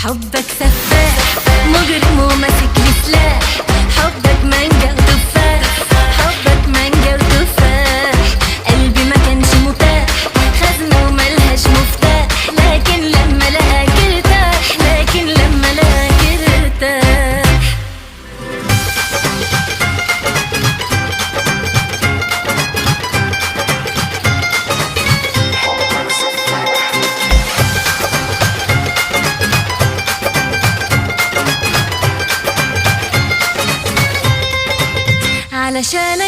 حبك سفاح مجرم وماسك لي سلاح، حبك مانجا وتفاح، حبك مانجا وتفاح. قلبي ما كانش متاح، خزنه وملهاش مفتاح، لكن لما لقاك ارتاح، لكن لما لقاك ارتاح. علشان